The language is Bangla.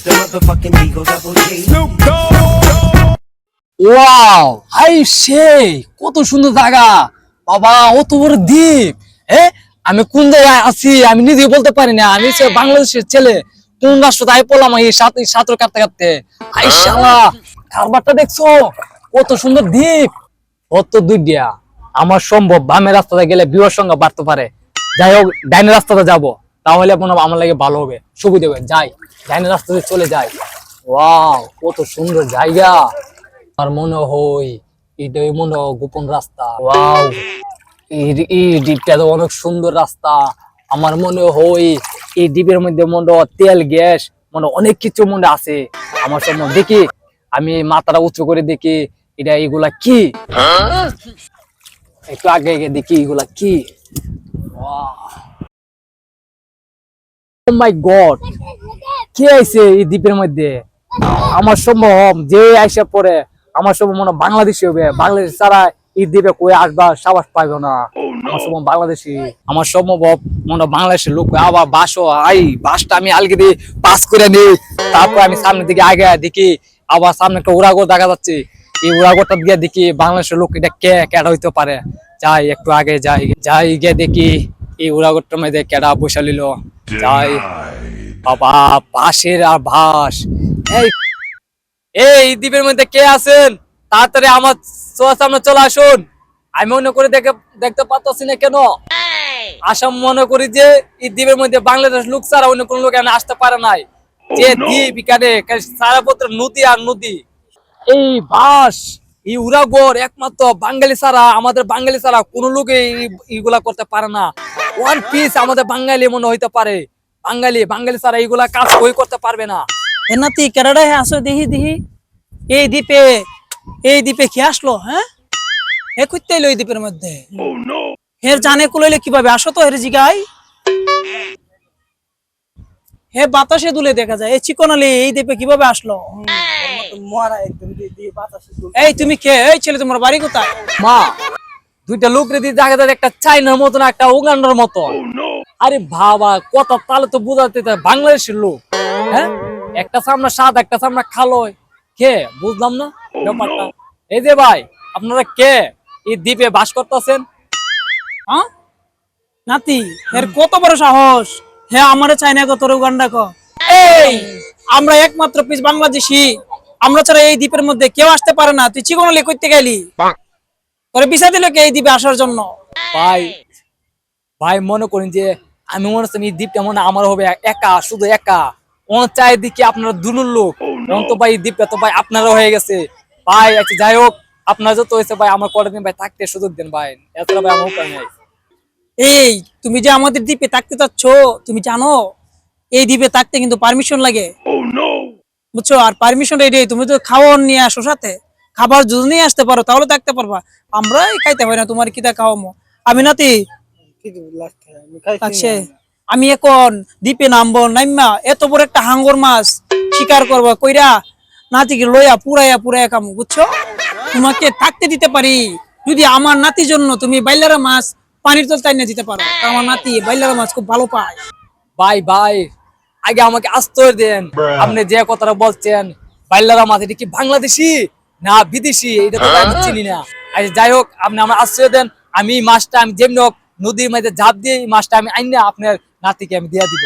the motherfucking Eagle Double G. Wow hi সেই কত সুন্দর জায়গা বাবা, অত বড় দ্বীপ। আমি কোন জায়গায় আছি আমি নিজে বলতে পারি না। আমি বাংলাদেশের ছেলে, কোন রাষ্ট্র তাই পড়লাম এই সাঁতার কাটতে কাটতে। আই শালা, কারবারটা দেখছো কত সুন্দর দ্বীপ। কত দূর দিয়া আমার সম্ভব বামের রাস্তাতে গেলে বিয়ের সঙ্গে বাড়তে পারে। যাই হোক, ডাইনের রাস্তাতে যাবো, তাহলে মনে হয় আমার লাগে ভালো হবে, সুবিধা হবে। যাই, ডাইনের রাস্তাতে চলে যাই। ওয়াও কত সুন্দর জায়গা। আর মনে হয় এটাই মনে হয় গোপন রাস্তা। ওয়াও, এই দ্বীপটা তো অনেক সুন্দর রাস্তা। আমার মনে হয় এই দ্বীপের মধ্যে মনে হয় তেল গ্যাস মনে অনেক কিছু মনে আছে। আমার সব দেখি, আমি মাথাটা উঁচু করে দেখি এটা এগুলা কি। একটু আগে দেখি এগুলা কি। ও মাই গড, কে আইছে এই দ্বীপের মধ্যে? আমার সম্ভব যে আইসা পরে আমার সম্ভব মনে বাংলাদেশি হবে। বাংলাদেশ ছাড়া এই দ্বীপে কই আসবা সাবাস পাইবে না। আমার সম্ভব বাংলাদেশি, আমার সম্ভব মনে বাংলাদেশের লোক। আবার বাসও বাসটা আমি আলগে দিয়ে পাস করে নিই। তারপর আমি সামনের দিকে আগে দেখি, আবার সামনে একটা উড়াগোড় দেখা যাচ্ছে। এই উড়াগোড়টা দিয়ে দেখি বাংলাদেশের লোক এটা কেডা হইতে পারে। যাই একটু আগে যাই গিয়ে দেখি এই উড়াগোড়টার মধ্যে কেডা বসে নিল। যাই বাবা, বাঁশের আর ভাস। এই দ্বীপের মধ্যে কে আছেন? তাড়াতাড়ি আমার সামনে চলে আসুন। আমি মনে করে দেখতে পাচ্ছি না কেন। আসাম মনে করি যে এই দ্বীপের মধ্যে বাংলাদেশ লোক ছাড়া অন্য কোন লোক এখানে আসতে পারে নাই। যে দ্বীপ এখানে সারাপত্র নদী আর নদী। এই বাস, এই উড়াগোড় একমাত্র বাঙালি ছাড়া, আমাদের বাঙালি ছাড়া কোন লোক এইগুলা করতে পারে না। ওয়ান পিস আমাদের বাঙালি মনে হইতে পারে। বাঙালি ছাড়া এইগুলা কাজ কই করতে পারবে না। এনাতি কেরাডায় আসো দেখি দেখি। এই দ্বীপে কি আসলো? হ্যাঁ, হে করতে এলো এই দ্বীপের মধ্যে। হের জানে কুলাইলে কিভাবে? আসো তো হের জিগাই। হে বাতাসে দুলে দেখা যায়। এই চিকনালি এই দ্বীপে কিভাবে আসলো? এই তুমি কে? এই ছেলে, তোমার বাড়ি কোথায়? মা, দুইটা লোক রে দিয়ে দেখা যায় একটা চাইনার মতন একটা উগান্ডার মতন। আরে বাবা, কত তাহলে তো বুঝাতে বাংলাদেশের লোক। হ্যাঁ, একটা সামনে সাদ, একটা সামনে খালো। কে বুঝলাম না ব্যাপারটা। এই যে ভাই, আপনারা কে এই দ্বীপে বাস করতেছেন? হ্যাঁ নাতি, এর কত বড় সাহস! হে আমারে চাই না গো, তোর উগান্ডা কো। এই আমরা একমাত্র পিস বাংলাদেশি, আমরা ছাড়া এই দ্বীপের মধ্যে কেউ আসতে পারে না। তুই চিকনালি করতে গেলি, তোরে বিছা দিল কে এই দ্বীপে আসার জন্য? ভাই মনে করেন যে আমি মনে হচ্ছে এই দ্বীপটা মনে আমার হবে একা, শুধু একা। চারিদিকে আপনারা দুনুর লোক। তো ভাই এই দ্বীপটা তো ভাই আপনারও হয়ে গেছে ভাই। আচ্ছা যাই হোক, আপনার যত হয়েছে ভাই আমার কতদিন ভাই থাকতে সুযোগ দেন ভাই। এতটা ভাই আমার উপায় নাই। এই তুমি যে আমাদের দ্বীপে থাকতে চাচ্ছ, তুমি জানো এই দ্বীপে থাকতে কিন্তু পারমিশন লাগে, বুঝছো? আর পারমিশন রেডি, তুমি তো খাওয়ার নিয়ে আসো, সাথে খাবার যদি নিয়ে আসতে পারো তাহলে থাকতে পারবা। আমরা খাইতে পারি না, তোমার কিতা খাওয়ামো? আমি নাতি আচ্ছা, আমি এখন দ্বীপে নামবো, নাইমা এত বড় একটা হাঙ্গর মাছ শিকার করবো কইরা নাতিকে লইয়া পুরাইয়া খামো, বুঝছো? তোমাকে থাকতে দিতে পারি যদি আমার নাতির জন্য তুমি বাইলারা মাছ পানির তল টাইনা দিতে পারো। আমার নাতি বাইলারা মাছ খুব ভালো পায়। ভাই আগে আমাকে আস্তর দেন। আপনি যে কথাটা বলছেন বাইলারা মাছ, এটা কি বাংলাদেশি না বিদেশি এটা তো আমি চিনি না। আচ্ছা যাই হোক, আপনি আমার আশ্রয় দেন। আমি মাছটা আমি যেমনি হোক নদীর মধ্যে ঝাঁপ দিয়ে মাছটা আমি আইনা আপনার নাতিকে আমি দিয়ে দিব।